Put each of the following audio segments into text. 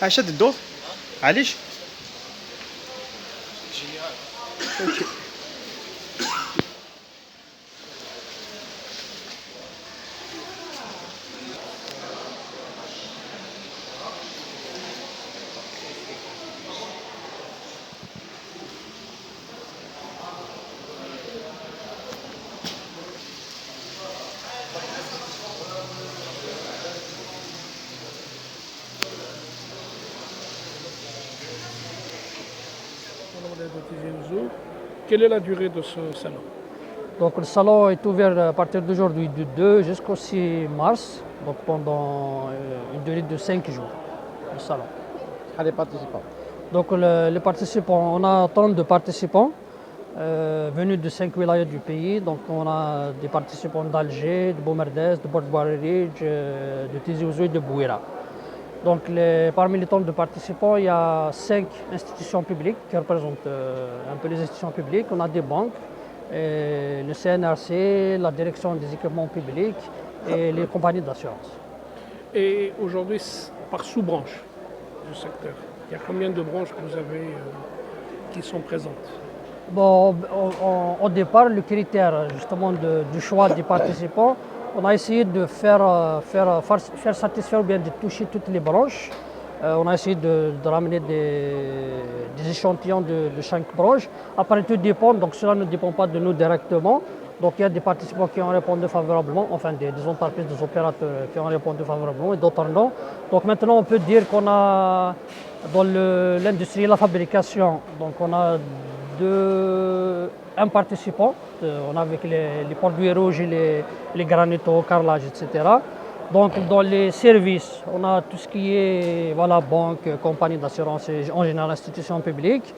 عايش هاد الدور علاش اوكي. Quelle est la durée de ce salon? Donc le salon est ouvert à partir d'aujourd'hui du 2 jusqu'au 6 mars, donc pendant une durée de 5 jours, le salon. Les participants. Donc les participants, on a 32 participants venus de 5 wilayas du pays. Donc on a des participants d'Alger, de Boumerdès, de Port Bouarridj, de Tizi Ouzou et de Bouira. Donc parmi les 32 participants, il y a 5 institutions publiques qui représentent un peu les institutions publiques. On a des banques, le CNRC, la direction des équipements publics et les compagnies d'assurance. Et aujourd'hui, par sous-branche du secteur, il y a combien de branches que vous avez qui sont présentes? Bon, au départ, le critère justement du choix des participants, on a essayé de faire satisfaire ou bien de toucher toutes les branches. On a essayé de ramener des échantillons de chaque branche. Après, tout dépend, donc cela ne dépend pas de nous directement. Donc il y a des participants qui ont répondu favorablement, enfin des entreprises, des opérateurs qui ont répondu favorablement et d'autres non. Donc maintenant, on peut dire qu'on a dans l'industrie et la fabrication, donc on a un participant, on a avec les produits rouges et les granitos, carrelage, etc. Donc dans les services, on a tout ce qui est banque, compagnie d'assurance et en général institutions publiques.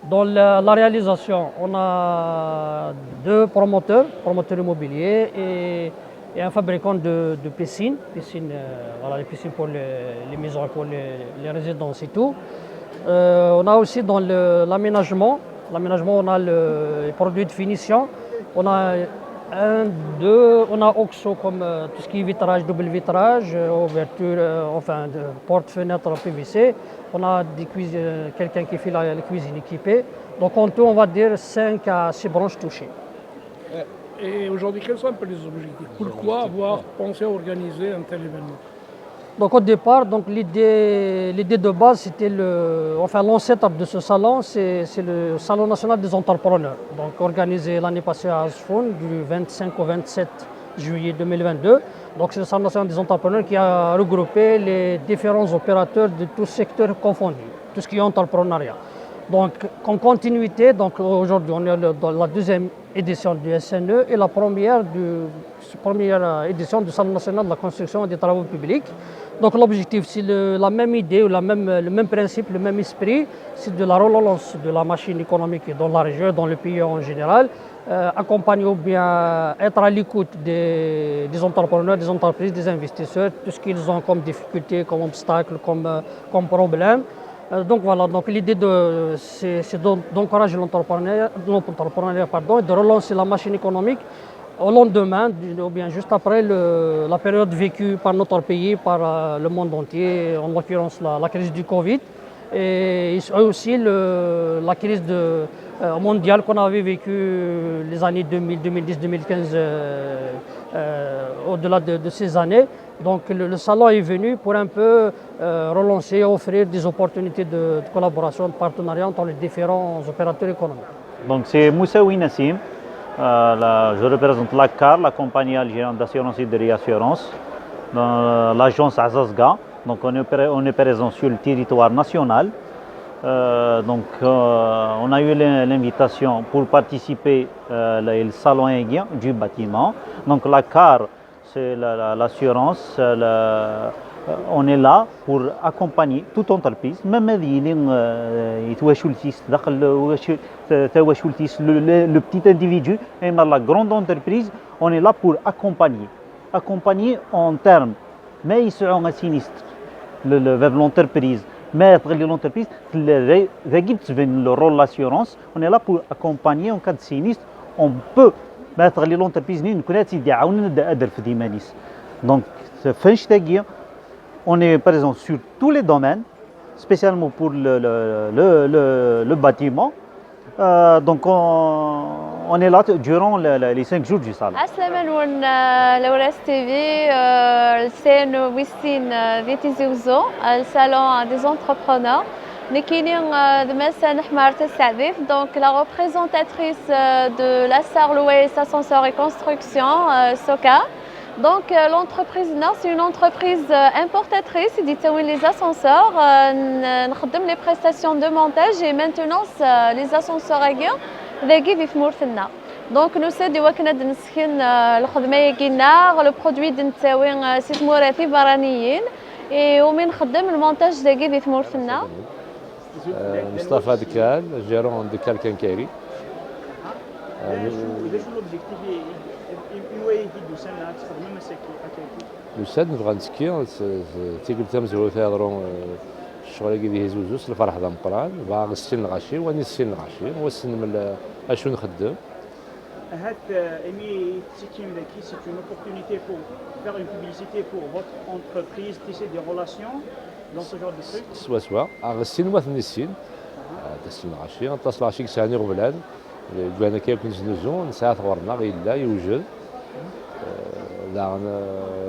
Dans la réalisation, on a 2 promoteurs immobiliers et un fabricant de piscines, les piscines pour les maisons, pour les résidences et tout. On a aussi dans l'aménagement, on a les produits de finition. On a on a OXO comme tout ce qui est vitrage, double vitrage, ouverture, porte, fenêtre PVC. On a quelqu'un qui fait la cuisine équipée. Donc en tout, on va dire 5 à 6 branches touchées. Et aujourd'hui, quels sont un peu les objectifs? Pourquoi avoir pensé à organiser un tel événement? Donc au départ, l'idée de base, c'était l'ancêtre de ce salon, c'est le Salon national des entrepreneurs, donc organisé l'année passée à Asfoun du 25 au 27 juillet 2022. Donc c'est le Salon national des entrepreneurs qui a regroupé les différents opérateurs de tous secteurs confondus, tout ce qui est entrepreneuriat. Donc en continuité, donc aujourd'hui on est dans la 2e édition du SNE et la première édition du Salon national de la construction et des travaux publics. Donc l'objectif, c'est la même idée, ou le même principe, le même esprit, c'est de la relance de la machine économique dans la région, dans le pays en général, accompagner ou bien être à l'écoute des entrepreneurs, des entreprises, des investisseurs, tout ce qu'ils ont comme difficultés, comme obstacles, comme problèmes. Donc voilà, donc l'idée c'est d'encourager l'entrepreneuriat et de relancer la machine économique au lendemain, ou bien juste après la période vécue par notre pays, par le monde entier, en l'occurrence la crise du Covid, et aussi la crise mondiale qu'on avait vécue les années 2000, 2010, 2015, au-delà de ces années. Donc le salon est venu pour un peu relancer, offrir des opportunités de collaboration, de partenariat entre les différents opérateurs économiques. Donc c'est Moussaoui Nassim. Je représente la CAR, la compagnie algérienne d'assurance et de réassurance, dans l'agence Azazga. Donc on est présent sur le territoire national. On a eu l'invitation pour participer au salon aérien du bâtiment. Donc la CAR, c'est l'assurance. On est là pour accompagner toute entreprise, même le petit individu et la grande entreprise, on est là pour accompagner en termes, mais ils seront un sinistre, l'entreprise, mais l'entreprise, le rôle de l'assurance, on est là pour accompagner en cas de sinistre, on peut mettre l'entreprise, donc on est présent sur tous les domaines, spécialement pour le bâtiment. Donc on est là durant les 5 jours du salon. عسلامة نون لوراس تي في السين ويستين فيتي زوزو الصالون دي زونتربرونور اللي كاينين دماسة نحمار تسعديف دونك لا ريبريزونتاتريس دو لا سار لويس اسانسور اي كونستركسيون سوكا. Donc l'entreprise NAR, c'est une entreprise importatrice qui تسوي les ascenseurs, نخدم les prestations de montage et maintenance les ascenseurs هاكيا ذاكي في ثمور فينا. دونك نسد وكنا نسخن الخدمه كينا لو برودوي نتساوي سيت موراتي برانيين ومن نخدم المونتاج ذاكي في ثمور فينا. مصطفى دكال جيرون دكال كنكاري. الأستاذ نبغى نسكي تيقول تمزرو تهضروا الشغل كي ديهي زوزوس الفرح ذا مقران باغي السن الغاشي واني السن الغاشي هو السن من اشو نخدم. C'est une opportunité pour faire une publicité pour votre entreprise, tisser des relations dans ce genre de truc. سوا اغ السن وثني السن هذا السن الغاشي نتصل غاشي كساني غبلان قالنا كيف نزنزو نساعد غورنا غير لا يوجد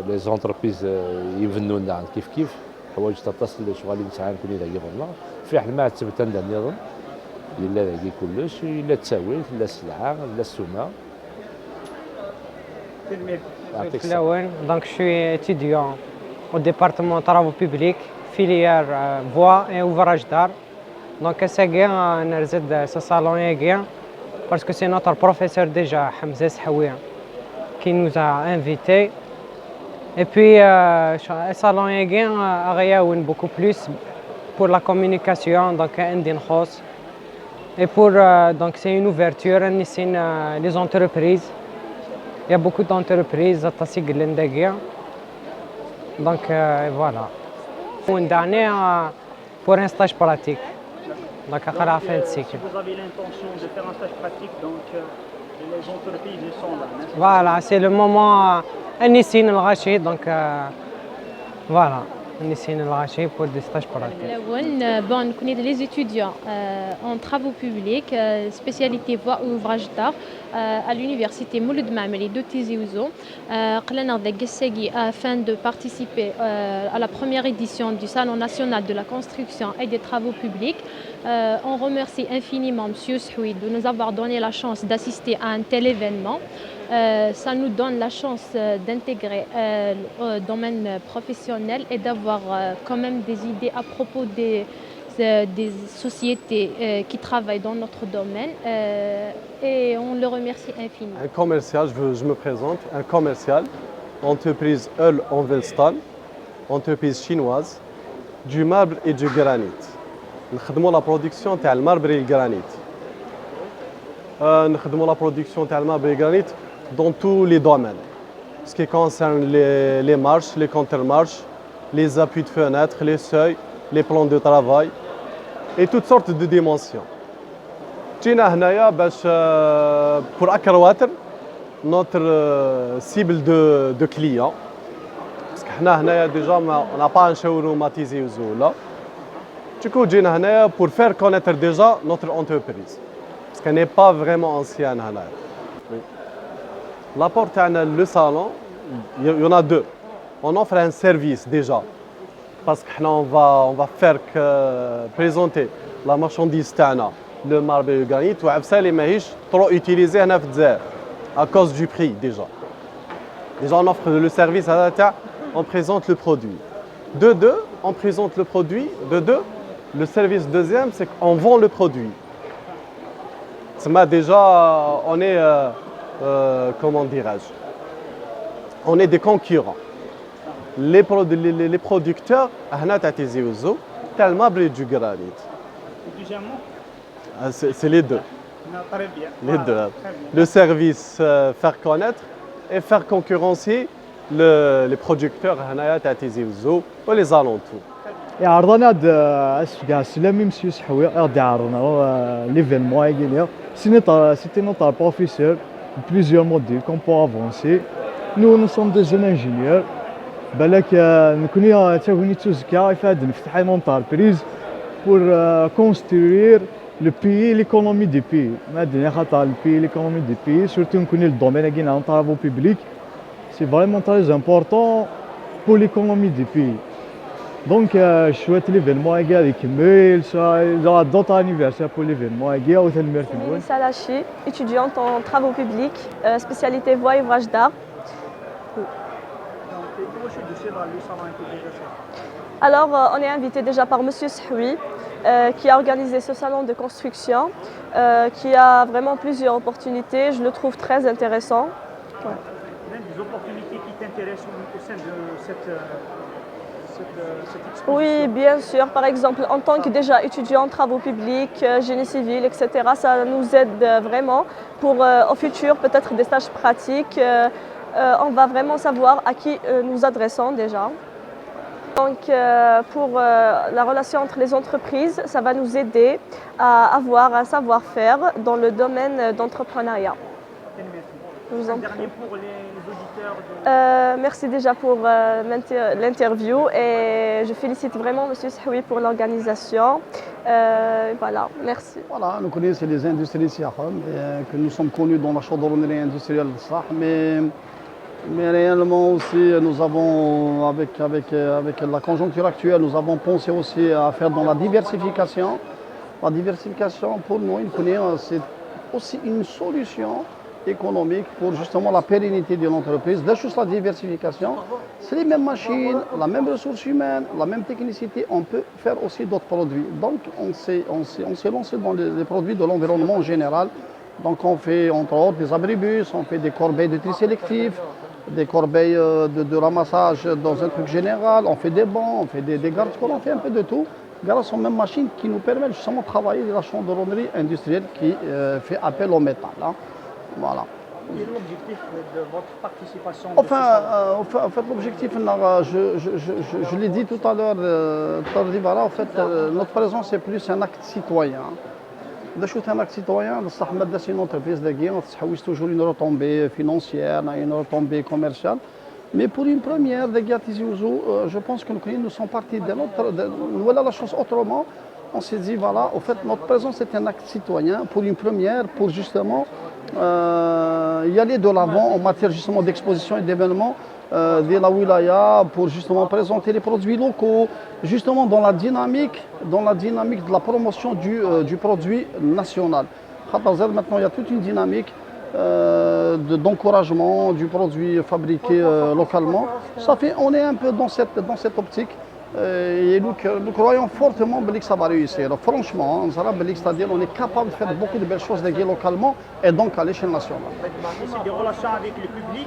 لي زونتربريز يبنوا لنا كيف حوايج تتصل شغالين نسعى نكون اذا يغورنا في حنا ما تثبت عندنا نظام الا ذاكي كلش الا التساويل لا السلعه لا السومه. Donc je suis étudiant au département travaux publics, filière bois et ouvrage d'art. Donc ce salon est parce que c'est notre professeur déjà, Hamza Sahawi, qui nous a invités. Et puis le salon est beaucoup plus pour la communication, donc et pour donc c'est une ouverture les entreprises. Il y a beaucoup d'entreprises à Tassiglendagia. Donc voilà. Une année pour un stage pratique. Donc à la fin de cycle. Si vous avez l'intention de faire un stage pratique, donc les entreprises sont là. Voilà, c'est le moment Nissin El-Rachid. Donc voilà. Nissin El-Rachid pour des stages pratiques. Bon, on connaît les étudiants en travaux publics, spécialité voie ou ouvrage d'art à l'université Mouloud Mameli de Tizi Ouzou. Afin de participer à la première édition du Salon national de la construction et des travaux publics. On remercie infiniment M. Sahoui de nous avoir donné la chance d'assister à un tel événement. Ça nous donne la chance d'intégrer le domaine professionnel et d'avoir quand même des idées à propos des sociétés qui travaillent dans notre domaine et on le remercie infiniment. Un commercial, je me présente, un commercial, entreprise Eul Onvelstal, entreprise chinoise, du marbre et du granit. Nous faisons la production du marbre et du granit. Nous faisons la production du marbre et du granit dans tous les domaines. Ce qui concerne les marches, les contre-marches, les appuis de fenêtres, les seuils, les plans de travail et toutes sortes de dimensions. Pour Akrowater, notre cible de clients, parce que déjà on n'a pas un showroom à Tizi Ouzou là. Du coup, pour faire connaître déjà notre entreprise, parce qu'elle n'est pas vraiment ancienne. L'apport le salon, il y en a deux. On offre un service déjà, parce qu'on va faire présenter la marchandise le marbre et le granit, et les maïs trop utilisés à cause du prix déjà. Déjà on offre le service, on présente le produit. De deux, on présente le produit. De deux, le service deuxième, c'est qu'on vend le produit. Déjà, on est, comment dirais-je, on est des concurrents. Les producteurs, tel marbre et du granit. C'est les deux. Très bien. Les deux. Le service, faire connaître et faire concurrencer les producteurs à Tizi Ouzou ou les alentours. عرضنا هذا سلامي مسيو سحوي غادي عرضنا l'événement c'était notre professeur plusieurs modules qu'on peut avancer. Nous sommes des jeunes ingénieurs بالك نكوني تاوني توزكا يفاد نفتح اون انتربريز pour construire le pays, l'économie du pays. Le pays, l'économie du pays, surtout dans le domaine des travaux publics, c'est vraiment très important pour l'économie du pays. Donc, je souhaite l'événement avec il y aura d'autres anniversaires pour l'événement. Salachi, étudiante en travaux publics, spécialité voie et ouvrage d'art. Alors, on est invité déjà par M. Sahwi, qui a organisé ce salon de construction, qui a vraiment plusieurs opportunités. Je le trouve très intéressant. Ouais. Même des opportunités qui t'intéressent au sein de cette exposition? Oui, bien sûr. Par exemple, en tant que déjà étudiant en travaux publics, génie civil, etc., ça nous aide vraiment pour au futur peut-être des stages pratiques. On va vraiment savoir à qui nous adressons déjà. Donc pour la relation entre les entreprises, ça va nous aider à avoir un savoir-faire dans le domaine d'entrepreneuriat. Je vous en prie. Pour les auditeurs merci déjà pour l'interview et je félicite vraiment M. Sahwi pour l'organisation. Voilà, merci. Voilà, nous connaissons les industries Siakhom, que nous sommes connus dans la chaudronnerie industrielle de Sah, mais réellement aussi, nous avons, avec la conjoncture actuelle, nous avons pensé aussi à faire dans la diversification. La diversification, pour nous, c'est aussi une solution économique pour justement la pérennité de l'entreprise. De juste la diversification, c'est les mêmes machines, la même ressource humaine, la même technicité, on peut faire aussi d'autres produits. Donc on s'est lancé dans les produits de l'environnement en général. Donc on fait entre autres des abribus, on fait des corbeilles de tri sélectif, des corbeilles de ramassage dans un truc général, on fait des bancs, on fait des garde-corps, on fait un peu de tout, grâce aux mêmes machines qui nous permettent justement de travailler de la chaudronnerie industrielle qui fait appel au métal. Hein. Voilà. Quel est l'objectif de votre participation? En fait, l'objectif, je l'ai dit tout à l'heure, en fait, notre présence est plus un acte citoyen. Un acte citoyen, c'est une entreprise qui toujours une retombée financière, une retombée commerciale. Mais pour une première, je pense que nous sommes partis de notre. Voilà la chose autrement. On s'est dit, voilà, au fait, notre présence est un acte citoyen pour une première, pour justement y aller de l'avant en matière justement d'exposition et d'événements de la wilaya, pour justement présenter les produits locaux, justement dans la dynamique de la promotion du produit national. Maintenant, il y a toute une dynamique d'encouragement du produit fabriqué localement. Ça fait, on est un peu dans cette optique. Et nous croyons fortement que ça va réussir. Franchement, c'est-à-dire on est capable de faire beaucoup de belles choses localement et donc à l'échelle nationale. C'est des relations avec le public.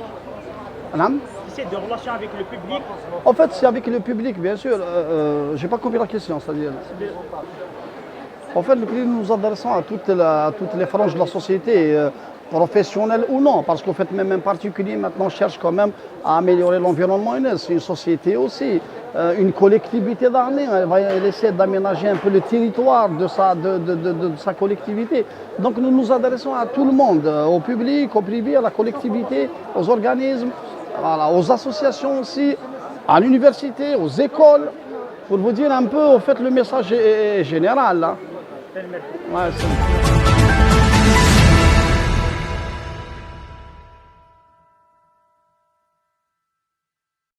C'est des relations avec le public. En fait, c'est avec le public, bien sûr. Je n'ai pas compris la question, c'est-à-dire. En fait, nous nous adressons à toutes les franges de la société, professionnelles ou non, parce qu'en fait, même un particulier maintenant cherche quand même à améliorer l'environnement. C'est une société aussi. Une collectivité d'année, elle essaie d'aménager un peu le territoire de sa collectivité. Donc nous nous adressons à tout le monde, au public, au privé, à la collectivité, aux organismes, voilà, aux associations aussi, à l'université, aux écoles, pour vous dire un peu, au fait, le message est général. Là. Ouais,